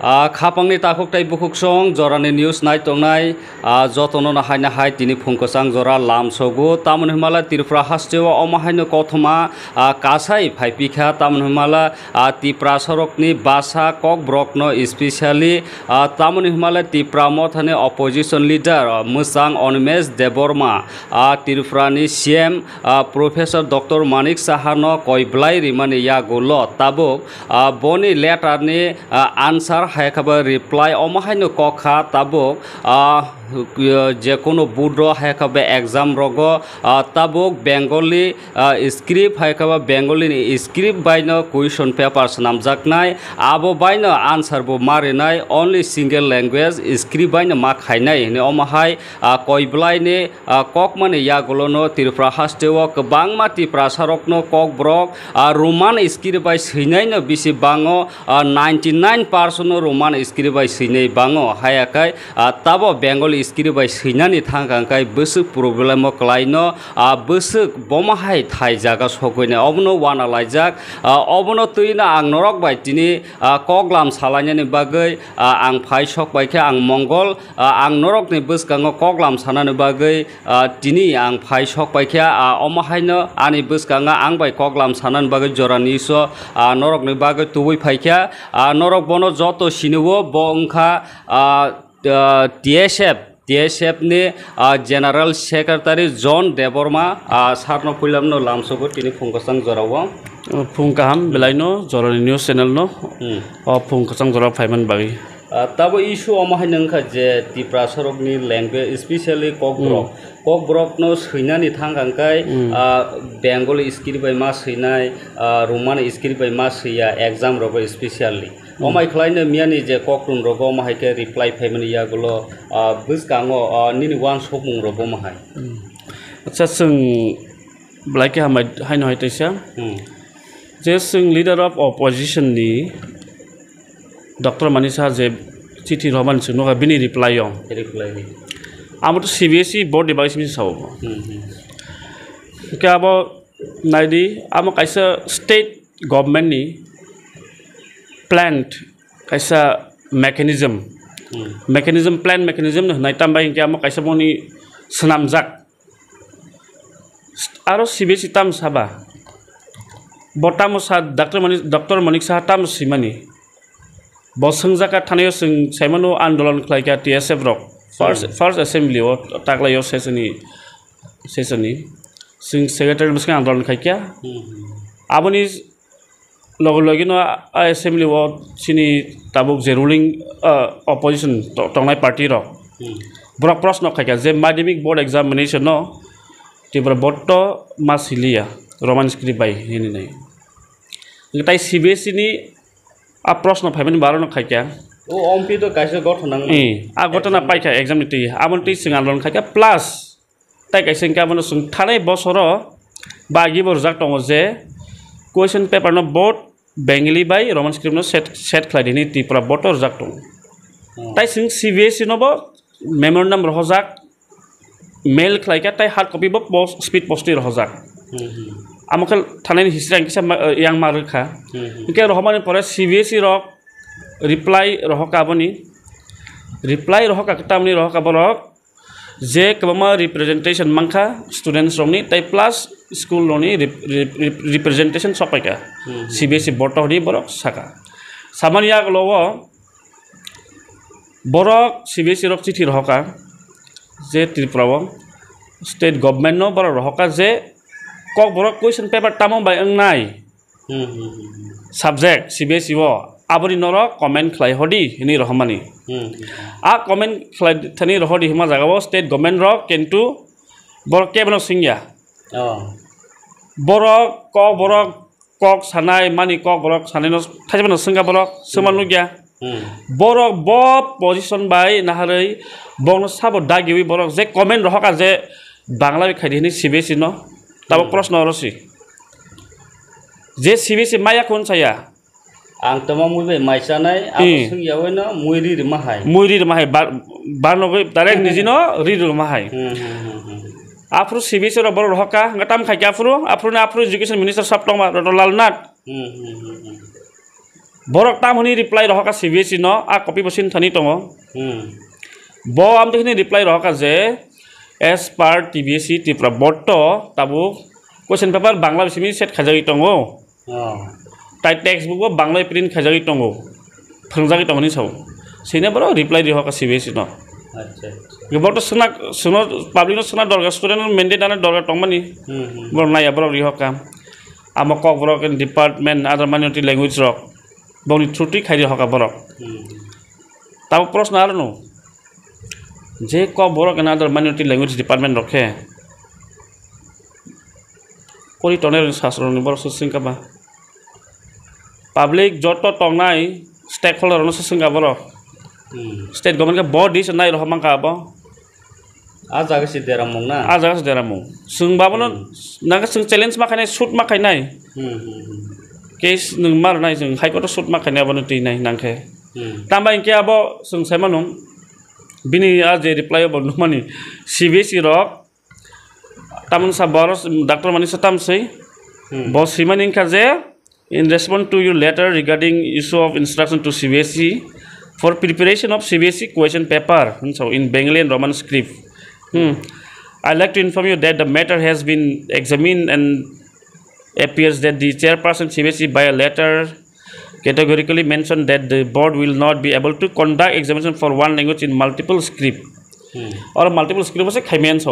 Khapangni takuk tai bukuk song jorani news nai tongnai jotono na haina hai tini phungkosang jora lam sogu tamon himala Tripura hastewa omahaino kothoma kasai phaipikha tamon himala Tripura sorokni basa kok brokno especially tamon himala Tripura mothane opposition leader Musang Onimesh Deborma Tripurani CM Professor Dr. Manik Sahano koiblai rimani yagulo tabuk boni letter ni answer haikaba reply omahaino kokha tabuk jekono budro haikaba exam rogo tabuk Bengali script haikaba Bengali script baino question papers namjaknai abo baino answer bo marinai only single language script baino ma khainai ni omahai koiblai ni kokmani yagulono Tripura hastewo kwbangma Tripura sarokno kok brok Roman script bai sinai no bisi bango 99% Roman script bai sinai bango hayakai tabo Bengali script bai sinani thangkangkai busuk problem o klaino busuk bomahai thai jaga sokoine obno wana laijak obno tuina ang norok bai tini koklam salanyani bagai ang phai sok baikha ang mongol ang norok ni buskango koklam sanani bagai tini ang phai sok baikha omahaino ani buskanga ang bai koklam sanan bagai jorani so norok ni bagai tubui phaikha norok bono joto sinuwo bongkha TSF ni General Secretary John Deborma sarno pulamno lamsogo tini phungkosang jorawo phungkaham belaino jorani news channel no phungkosang jora phaiman bagi tabo issue omahai nangkha je Tripura sorokni language especially kokbrok no seinani thangkangkai Bengali script bai ma seinai Roman script bai ma seia exam rogo especially omai khlaino miani je kokrun rogo omahai ke reply phaimani yagulo buskango nini wan sopmung rogo mahai acha sung blaike hamai haino haitaisa je sung leader of opposition ni Dr. Manisa je chithi roman sunoga bini reply yong amo to CBSE board device mi sawo ka abo naidi amo kaisa state government ni planned kaisa mechanism plan mechanism no nai tambai ke amo kaisa boni snamjak aro CBSE tam saba botamo sa Dr. Manik Saha tam simani Bosangjaka Tanayo sing Saimano Andolan Klaika TSF Rock first assembly o taklayo sesoni sing secretary muskan Andolan Kaikya aboni logino assembly o sini tabuk je ruling opposition tongnai party rock brok prosno Kaikya je madhyamik board examination no tibra botto masilia roman script bai hini nai ngai CBSE ni प्रश्न फाइमनि बारो न खाइका ओ omp तो काइसे गठनang गठना Paika exam निति आमन्ति सिंगालन खाइका plus ताइ काइसे कामनो सुं थानाय बसरो बागि बरजाक दङ जे क्वेश्चन पेपर न board Bengali by Roman script न सेट खालायदिनि त्रिपुरा बटर जाक दङ ताइ सिं CBSE नबो मेमोरेन्डाम रहजाक मेल खालायका ताइ हार्ड कपि बो स्पीड पोस्ट रहजाक आमकल थानायनि हिस्ट्री आंकिसा yang मारखा इके रहमानि परे CBSE रक रिप्लाई रहकाबनि रिप्लाई रहका कतामनि रहका बरक जे कबमा रिप्रेजेंटेशन मंखा स्टूडेंट्स रंगनि ताइ प्लस स्कूल रंगनि रिप्रेजेंटेशन सपायका CBSE बोर्ड हरि बरक साका सामानिया गलव बरक CBSE रक चिठी रहका जे त्रिपुरा स्टेट गवर्नमेंट न बरक रहका जे kok borok question paper tamong bai angnai subject CBSE wo abori norok comment khlai hodi ni rohmani a comment khlai thani rohodi hima jagao state government rok kentu borok kebno singya borok kok sanai mani kok borok sanai no thajbano singa borok semanu gya borok bo position bai naharei bongno sabo dagiwi borok je comment rohka je bangla khaidini CBSE no tabo प्रश्न रसी जे CBSE Maya cone saya ang tama mui bai maisanai ang sing yawe no muiri mahai barnogai direct nijino ri mahai afro CBSE ro bor hoka ngatam khai afro na afro education minister saptong ma rolal nat borok tamhuni reply rohaka CBSE no a copy bosin thani tongo bo amtehini reply rohaka je as per TBSE Tripura board to tabu question paper bangla bisimi set khajagi tongo tai textbook bo bangla print khajagi tongo phangjagi tongoni sau sine boro reply rohaka CBSE no acha gebor to suno public no suna dorga student mandate ana dorga tongmani bor naya boro rohaka amo kok borok in department other minority language rok boni truti khai rohaka borok tabu proshno arno je kok borok in other minority language department rokhe pori toner sasron ni borok singka ba public joto tongnai stakeholder no singka borok state government ka body se nai rohmang ka ba aja si deramong na aja se deramong sung babono naga sung challenge ma khanai shoot ma khainai case nung mar nai sung high court shoot ma khainai abono ti nai nangkhe tamba inke abo sung saimanung bini aje reply abo numani CBSE rok tamun sa boros doctor mani satam sei boss simaning ka je in response to your letter regarding issue of instruction to CBSE for preparation of CBSE question paper so in Bengali and Roman script I'd like to inform you that the matter has been examined and appears that the chairperson CBSE by a letter categorically mentioned that the board will not be able to conduct examination for one language in multiple script or multiple script was a khaimen so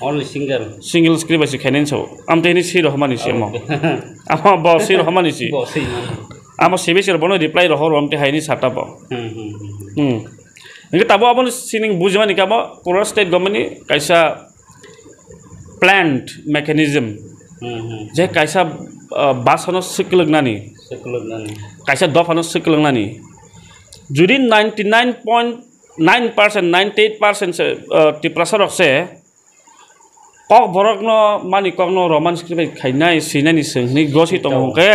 only single script was a khaimen so am teni si rohmani si amo ama boss si rohmani si ama CBSE bono reply rohor amte haini sata ba ngi tabo abon sining bujmani ka ba pura state government kaisa planned mechanism je kaisa basano siklgnani kaisa dofano siklgnani judi 99.9% 98% Tripura se kok borok no mani kok no roman script khainai sinani singni gosi tongke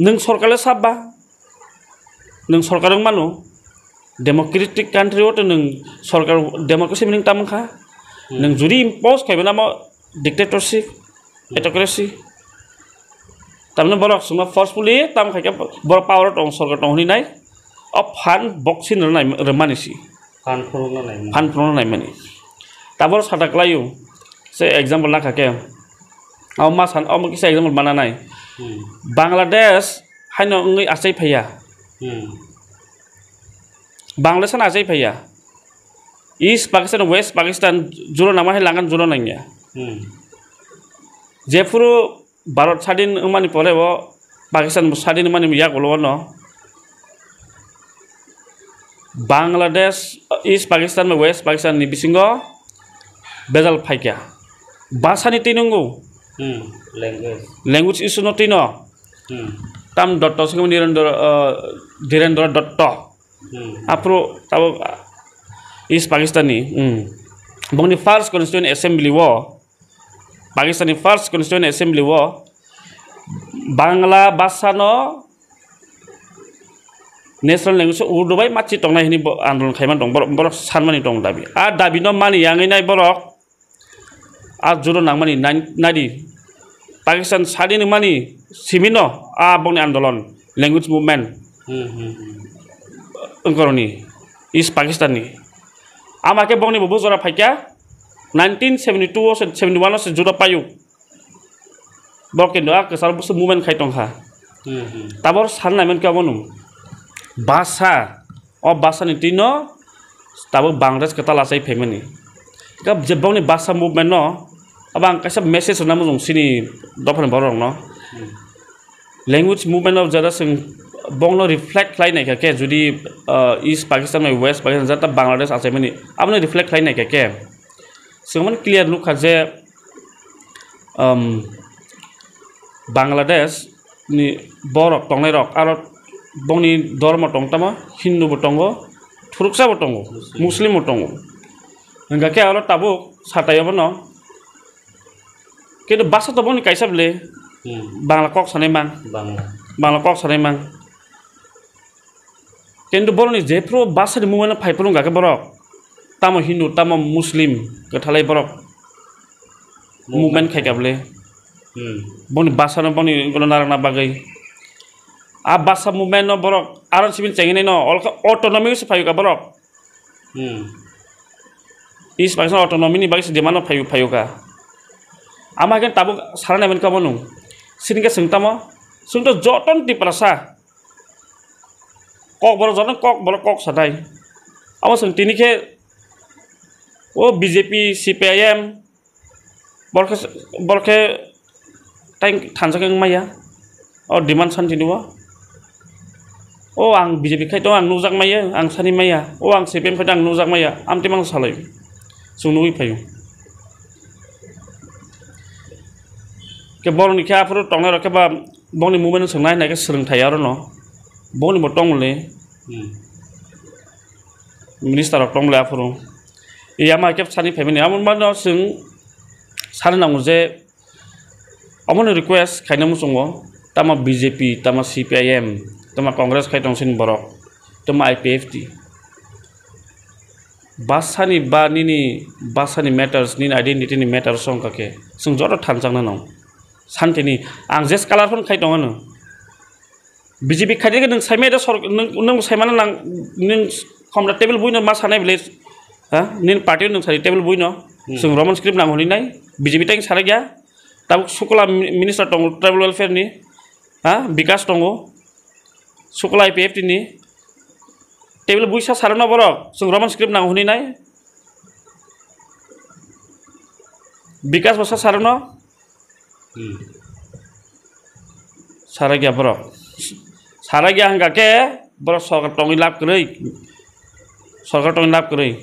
nung sorkale sabba nung sorkarang manu democratic country oto nung sorkar democracy meaning tamkha nung juri impose khaibena mo dictatorship autocracy tamne borok suma forcefully tam khaike bor power tong sorkar tong ni nai of fan boxing nai remanisi fan pro nai mani tabor sata klayu se example na khake aw ma san aw kisa example mana nai Bangladesh haino ngai asai phaya Bangladesh na asai phaya East Pakistan West Pakistan juro nama hai langan juro nangya jefuru Bharat sadin mani pore bo Pakistan sadin mani ya golo no Bangladesh East Pakistan West Pakistan ni bisingo bezal phaikya basa ni tinungu language isu no tino tam dotto singam direndra dotto apro tabo East Pakistani bongni first constituent assembly wo Pakistani first constituent assembly wo Bangla basa no national language urdu bai machi tongnai hini andolon khaiman tong borok sanmani tong dabi a dabi no mani yangai nai borok a juro nangmani nadi Pakistan sadin mani simino a bongni andolon language movement ngkoroni East Pakistani amake bongni bobo jora phaikya 1972 or 71 se jura payu bokendo a kesal busu movement khaitong ha tabor sanna men ka bonum basa o basa ni tino tabor Bangladesh kata lasai family gab jebongni basa movement no abang kaisa message na mong sini dophan borong no language movement of jada sing bongno reflect lai nai ka ke judi East Pakistan mai West Pakistan jata Bangladesh asai mani abne reflect lai nai ka ke singman clear look je Bangladesh ni borok tongnai rok aro bongni dharma tongtama Hindu botongo Thuruksa botongo Muslim botongo nga ke aro tabu satai abono কিন্তু বাসা তো বনি কাইসা বলে Bangla cock সানে মান Bangla cock সানে মান কিন্তু বরনি যে প্রো বাসা দি মুমেন্ট ফাইপরং গাকে বরক তামো হিন্দু তামো মুসলিম গথালাই বরক মুমেন্ট খাইকা বলে বনি বাসা না বনি গলো নারানা বাগাই bahasa movement no borok aron sibil cengin no otonomi se payu ka borok is bangsa otonomi ni bagi di mana payu ka ama kan tabuk sarana men ka bonung sinike sengtamo sungto joton di prasa kok borok joton kok sadai ama seng tinike oh BJP CPIM borke tank thansakeng maya oh demand santi dua oh ang BJP khai to ang nujak maya ang sani maya oh ang CPM khai ang nujak maya amti mang salai sunui payu ke borni kha afro tongna rakhe ba bongni movement sangnai nai ke srungthai aro no bongni bo tongle minister of tongla afro iya ma ke sani family amon ma no sung sani nang je amon request khaina musongo tama BJP tama CPIM tama Congress khai tongsin borok tama IPFT basani ba nini basani matters nini identity ni matters song kake sung joto thanjang na nang santini ang jes color phon khai tongo no BJP khai de nang saime da sor nang saimana nang ning khomla table buino ma sanai village ha nin party nang sari table buino sung roman script nang honi nai BJP tang sara gya tab sukula minister tong tribal welfare ni ha bikas tongo sukula IPFT ni table buisa sarana borok sung roman script nang honi nai bikas basa sarana saragya borok saragya hangga ke borok sarkar tongi lap krei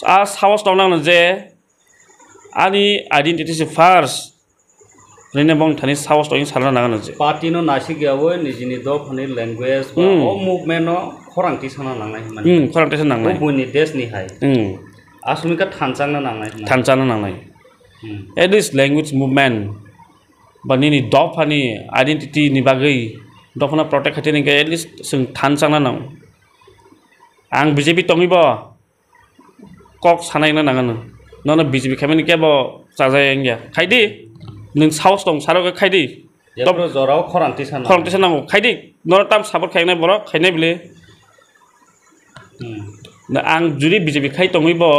a sawas tongnang je ani identity se first rene bong thani sawas tongi sarana nang je party no nasi gyawo nijini do phani language ba o movement no khorangti sana nangnai mani khorangti sana nangnai buni desh ni hai asumika thanchangna nangnai it is language movement banini dofani identity ni bagai dofana protect khatini ke at least sung thanchangna nang ang BJP tongibo kok sanai na nangan no BJP khamani ke bo chajayeng ya khaidi ning saus tong saro ke khaidi to jorao khorangti sana khaidi no tam support khainai borok khainai bile na ang juri BJP khai tongibo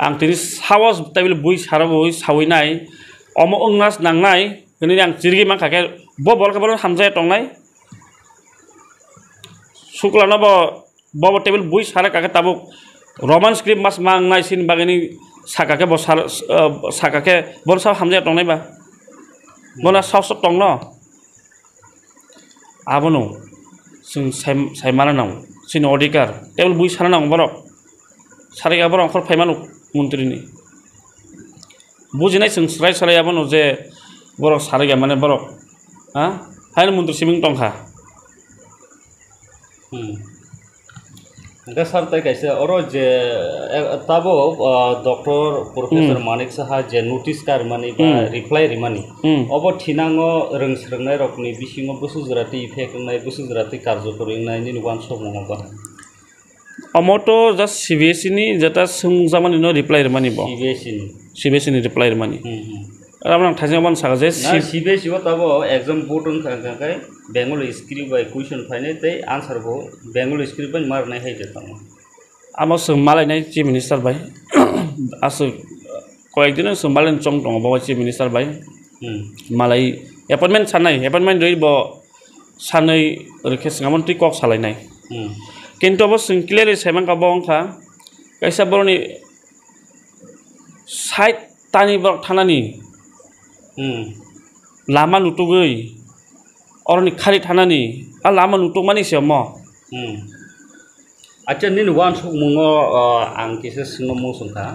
ang tini sawas tabil bui saro bui sawinai omo ongas nangnai ini yang jirgi mang kake bo bol ke bol hamzai tongnai suklana bo tabil bui saro kake tabuk roman script mas mangnai sin bagini sakake bo sakake bol sa hamzai tongnai ba bona saus tongno abono sing saimana nang sin odikar tabil bui saro nang borok sariga borok khor phaimanu মন্ত্রী নি বুঝিনাই সরাই সরাই আবনো যে বড় সারেগা মানে বড় হ্যাঁ হাইন মন্ত্রী সিমিং টংখা sar tai kaise oro je tabo doctor professor manik saha je notice kar mani ba reply rimani obo thinango rengsrengnai rokni bisingo busujrati effect nai busujrati karjo koringnai ni wan somongo ba Amoto just CBSE ni jata sungjaman no reply mani bo CBSE ni reply mani ramang thajang saga je CBSE wa tabo exam board kai bengali script by question phane tei answer bo bengali script by mar nai hai jeta amo sung malai nai chief minister bai asu koyekdin sung malai chong tong bo chief minister bai malai appointment sanai appointment rei bo sanai rekhe singamantri kok salai nai কিন্তু অবশ্য clearly সেমান কা বংখা কাইসা বরনি site তানি বক থানানি লামা নুটুগৈ অরনি খালি থানানি আ লামা নুটুক মানি same আচ্ছা নিন one সক মুঙো আং কিসে সিংহ মুং সংখা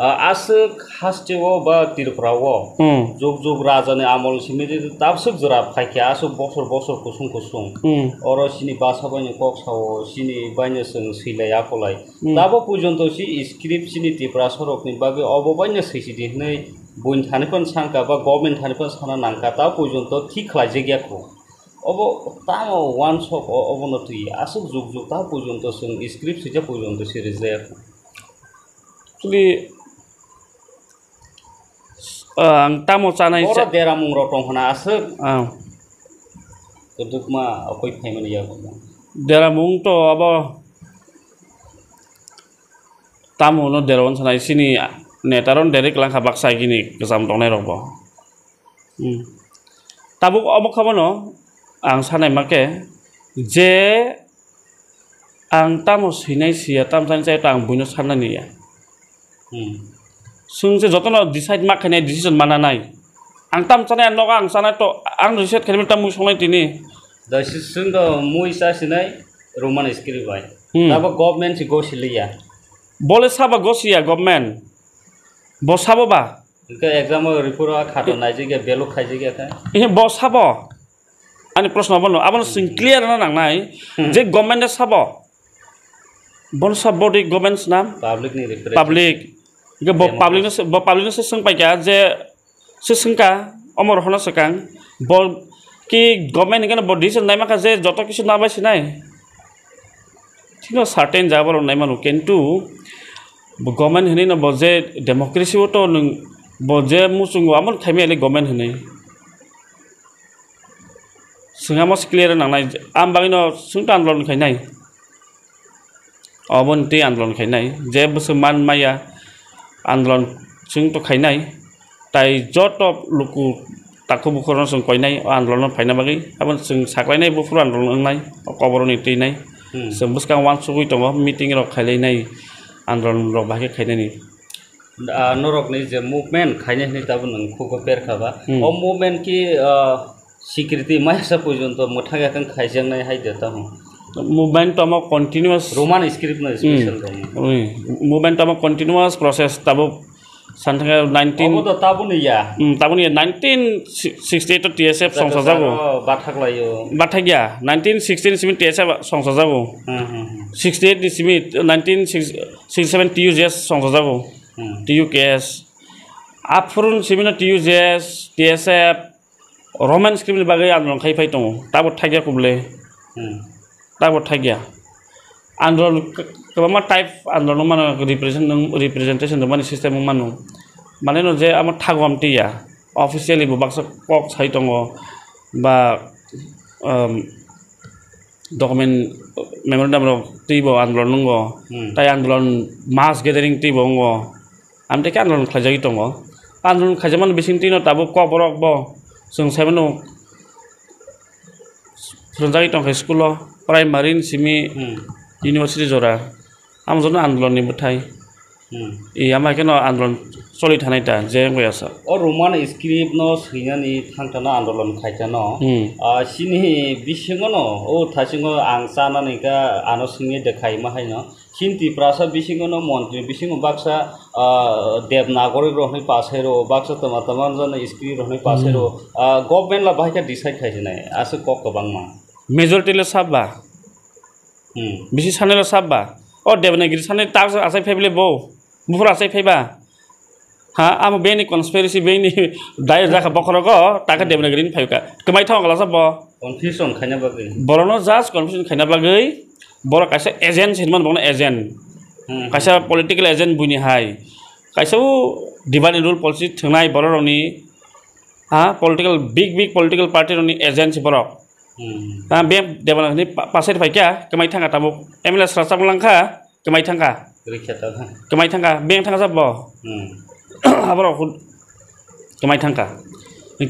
आसो खास्टेवो बा तिरफ्रावो जुग जुग राजानि आमल सिमिदि ताबसुक जरा फाइखे आसो बसर बसर कुसुं अर सिनि बासाबानि कक सावो सिनि बायनो जों सैलाय आखलाय दाबो पर्यन्त सि स्क्रिप्ट सिनि तिफ्रा सरकनि बागै अबबायनो सैसिदि नै बइन थानिफोन सांका बा गभर्नमेन्ट थानिफोन साना नांका ता पर्यन्त थि खालायजे गैयाखौ अब तामो वान सक अबनति आसो जुग जुग ता पर्यन्त जों स्क्रिप्ट सिजा पर्यन्त सिरि जायाखौ actually ang tamo chanai ora dera mung ro tong hona asuk Untuk ma akoi payment ya ko. Deramung to abo tamu no deron sana sini netaron derek lang kabak sa gini kesam tong nerok bo. Tabuk abo kamu no ang sana make je ang tamu sinai sia tam san saya tang buno sana ni ya. Sung se jotono decide mak kene decision mana nai. Ang tam sana no ang sana to ang decide kene tamu songai tini. Da sung do mui sa sinai Roman script bai. Tabo government si go silia. Boleh saba gosia government. Bos sabo ba? Ke exam report khato nai jige belo khai jige ka. Ini bos sabo. Ani प्रश्न बनो abon sing clear na nang nai je government sabo. Bon sabo di government nam Public ni represent. public. Ge bo public se sing pai ka je se singka omor hono sekang bo ki government kan bo decision nai maka je joto kisu na bai sinai. Tino certain jabor nai manu kentu government hini na boje democracy to nung boje musungu amon khaime le government hini singamos clear nang nai am bagino sungta andolon khainai obon ti andolon khainai je busman maya andolon sung to khainai tai joto luku takku bukhoron sung koinai andolon phaina bagi abon sung saklainai bufur andolon nai koboroni ti nai sembus kang wan sugui tongo meeting ro khailai nai andron rok bahage khaine ni norok ni je movement khaine ni tabun nang khuko per khaba o movement ki security mai sa pojonto mothaga kan khaijang nai hai deta hu movement to mo continuous Roman script na special movement to mo continuous process tabo santanga 19 to tabun ya tabun 1968 to TSF songsa jago bathaklayo bathagya 1916 simi TSF songsa jago 68 simi 1967 TUJS songsa jago TUKS apurun simi na TUJS TSF Roman script bagai andron khai phai tong tabo thagya kuble tabo thagya andron kama type andron mana representation mana system manu mane no je amar thagwam ti ya officially bo baksa kok sai tongo ba document memorandum ro tibo andron ngo tai andron mass gathering tibo ngo amte kan andron khajagi tongo andron khajaman bising tino tabo ko borok bo sung sebeno sunjagi tong school primary simi university jora amjon andolon ni buthai e ama keno andolon soli thanai ta je ngoyasa o Roman script no sinani thangtana andolon khaitano sini bisingono o thasingo angsana nika ano singe dekhai ma haino hinti prasa bisingono montri bisingo baksa devnagori rohni pasero baksa tamaman jana script rohni pasero government la bahika decide khaijinai asu kok kabangma majority le sabba bisi sane le sabba o devnagiri sane tak asai family bo bufur asai phaiba ha am beni conspiracy beni dai rakha bokhrogo taka devnagiri phaika kemai thong kala sabbo confusion khaina bagai borono just confusion khaina bagai bor kaisa agent sinman bongna agent kaisa political agent buni hai kaisa divide and rule policy thngnai bororoni ha political big political party roni agent borok ta be development ni pasir faikya kemai thanga tabuk MLS rasam langkha kemai thanga kemai thanga beng thanga sabbo abro kemai thanga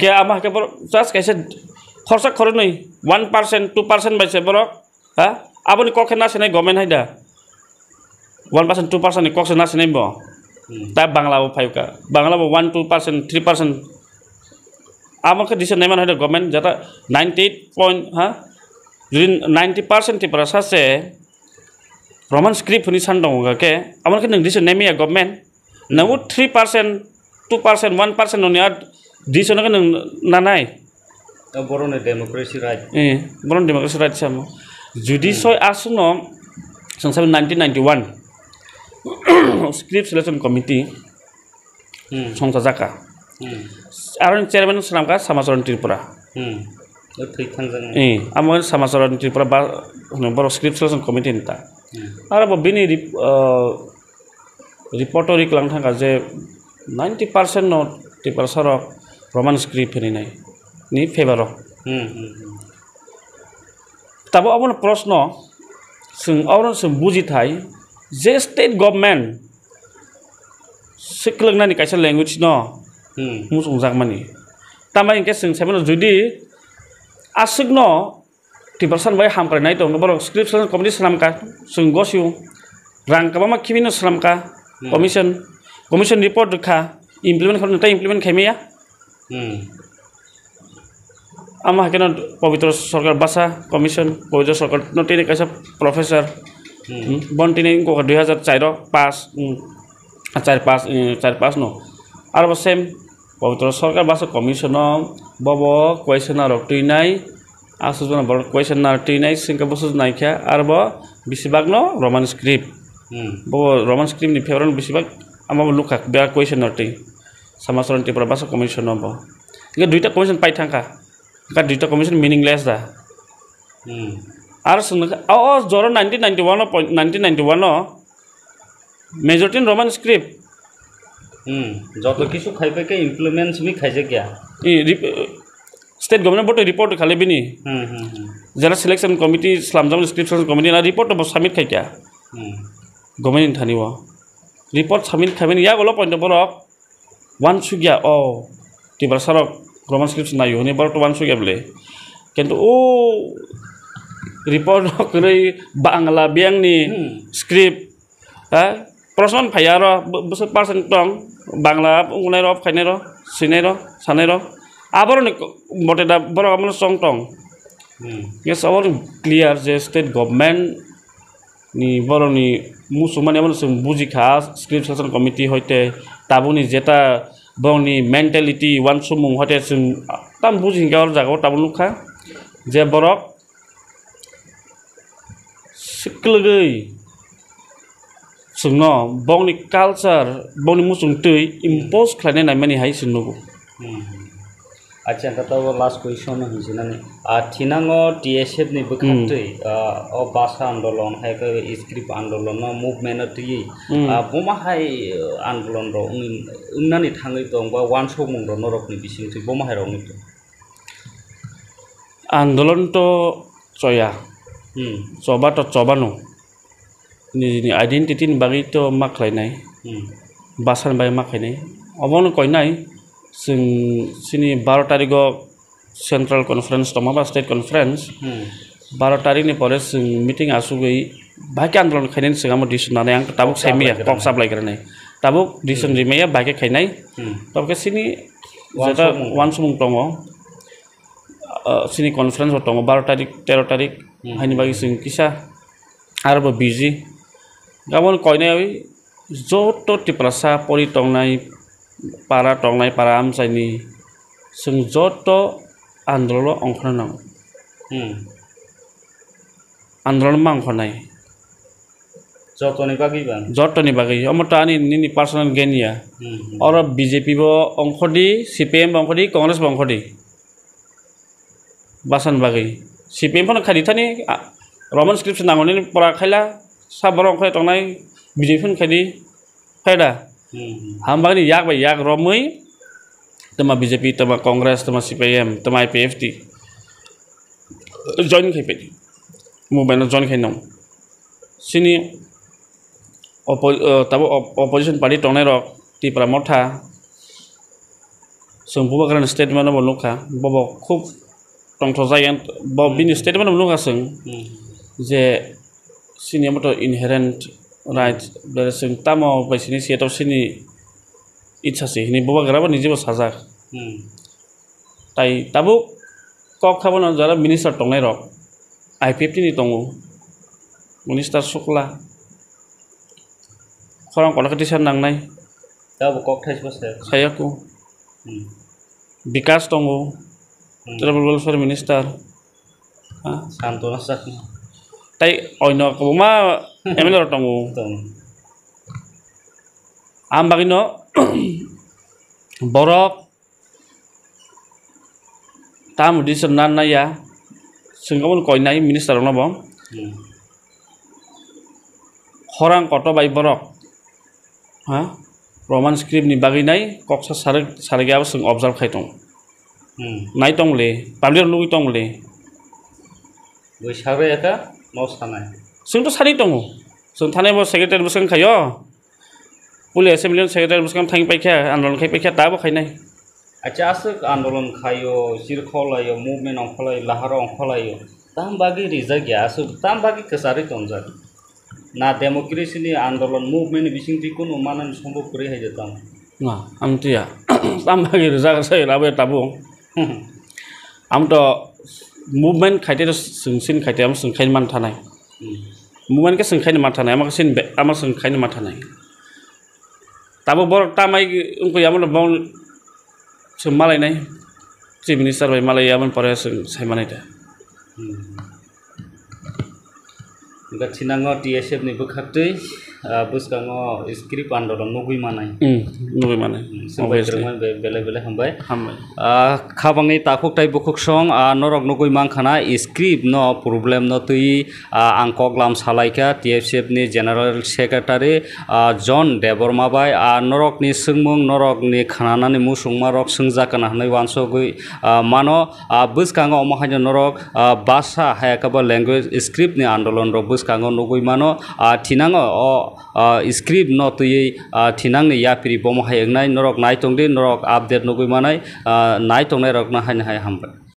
ke ama ke bor just kaisa khorsa khornoi 1% 2% baise borok ha aboni kokena senai government haida 1% 2% ni kokena senai bo ta bangla bo phaika bangla bo 1 2% 3% amake decision neman haida government jata 98 point ha যদি 90% ti prasa se Roman script ni sandong ga ke amake nang decision nemia government nangu 3% 2% 1% oni ad decision ka nang nanai borone democracy right borone democracy right samo judi soy asuno sangsa 1991 script selection committee songsa jaka aron chairman sanamka samasaran tripura amon samasaran tripura ba bor script selection committee nta ara bo bini reportori klang thanga je 90% no tripura saro Roman script ni nai ni favor tabo abon proshno sung auron sung buji thai je state government siklengna ni kaisa language no musung jakmani tamai ingke sung saimono judi asuk no tibersan bai hamkar nai tong borok scription committee salamka sung gosiu rang kabama khibino salamka commission report kha implement khon ta implement khaimia ama hakena pavitra sarkar basa commission pavitra sarkar notini kaisa professor bontini ko 2004 pass 4 pass no arbo same pavitra sarkar basa commission bobo question rok tuinai asujana bor question na tuinai singka bosu naikha arbo bisibag no roman script bobo roman script ni favorite bisibag ama lukha be question noti samasaran tipra basa commission no ge duita commission pai thangka ka duita commission meaningless da ar sung joro 1991 no majority roman script joto kisu khaipe ke implements mi khaise kya state government board report khale bini jara selection committee slamjam scription committee na report bo submit khai kya government thaniwa report submit khabeni ya golo point borok one sugya tibar sarok roman scripts na yoni bar to one sugya bele কিন্তু report koi bangla biang ni script person phayaro bus percent tong bangla unai ro khainai ro sinai ro sanai ro abor ni mote da bor amon song tong yes all clear je state government ni bor ni musumani amon sum buji khas script selection committee hoite tabuni jeta bongni mentality one sumung hote sum tam buji gaur jago tabun lukha je borok siklgei sungno bongni culture bongni musung tui impose khlane na mani hai sunnugo acha kata last question hinjinani thinango tsf ni bukhatui o basa andolon hai ka script andolon no movement tui boma hai andolon ro unnani thangai tong ba one somung ro norok ni bising tui boma hai ro ni andolon to choya coba to cobano ni identity ni bagi to maklainai basan bai maklainai obon koinai sing sini 12 tarigo central conference tomaba state conference 12 tarik ni pore sing meeting asugei baki andolon khainen singamo decision na yang tabuk saimia kok supply karnai tabuk decision rimeya baki khainai tobke sini jeta one sumung tongo sini conference tongo 12 tarik 13 tarik haini bagi sing kisa arbo busy gamon koinai joto tiprasa pori tongnai para tongnai para amsaini sing joto androlo ongkhana androlo mangkhonai joto ni bagi omoto ani nini personal gain ya or bjp bo ongkhodi cpm ongkhodi congress bo ongkhodi basan bagi cpm pon khadi thani roman script nangoni pora khaila saborong khai tongnai bjp pon khadi khaida hambani yak ba yak romui tama bjp tama congress tama cpm tama ipft join khai pe movement join khai nong sini tabo opposition party tongnai rok ti pramotha sungbu bagran statement no bolukha bobo khub tongtho jayan bo bini statement no bolukha sung je sini moto inherent right there sing tamo baisini seto sini ichha se ni boba graba nijibo sajak tai tabu kok khabona jara minister tongnai rok ipft ni tongo minister sukla khorang kona katisan nangnai tabu kok thais bose sayaku bikas tongo tribal welfare minister santona sak tai oino kobuma emelo tongo ambagino borok tam dison nanna ya singgamon koinai minister no bom khorang koto bai borok roman script ni bagi nai koksa sarga sing observe khaitong nai tongle public nui tongle बैसागो एका न सानाय जोंथ' सानै दङ जों थानाय secretary बसखां खायो पुलिस एसेम्बलियाव सेक्रेटारि बसखां थांनो पाइखाया आन्दलन खाय पाइखाया दाबो खायनाय अच्छा असक आंदोलन खायो चिरखलायो मुभमेन्ट अंखलायो लाहार अंखलायो ताम बागी रिजा गया असो ताम बागी कसारि तंजा ना डेमोक्रेसी नि आंदोलन मुभमेन्ट बिसिं तिकुन मानन सम्भव करे है जताम ना आमतिया ताम बागी रिजा गसाय लाबे ताबो आम तो मुभमेन्ट खायते सोंसिन खायते आम सोंखायनो मान थानाय मुभमेन्ट के सोंखायनो मान थानाय आमा सोंखायनो मान थानाय ताबो बर तामाय उनको यामन बाव सों मालायनाय चिफ मिनिस्टार बाय मालाय यामन परे सों सायमानाय दा गथिनांगो टीएसएफ नि बखाक्तै बुसकांगो स्क्रिप्ट आंदोलन नुगुइ मानाय सोंबायद्रमोन बेले बेले हमबाय खाबांनि ताखुकताय बुखुकसं नरक नुगुइ मांखाना स्क्रिप्ट न प्रब्लेम न तुइ आंकग्लाम सालायका टीएसएफ नि जनरल सेक्रेटारि जन देबरमा बाय नरक नि सोंमुं नरक नि खानानानि मुसुंमा रक सोंजाकाना हनै वानसगुइ मानो बुसकांगो अमहायनो नरक भाषा हायाकाबा लैंग्वेज स्क्रिप्ट नि आंदोलन रक बुसकांगो नुगुइ मानो थिनांगो स्क्रिप्ट न तुयै थिनांनि यापिरि बमहाय एंनाय नरक नायतंदि नरक आपडेट नुगुइ मानाय नायतंनाय रक ना हायनो हाय हामबाय।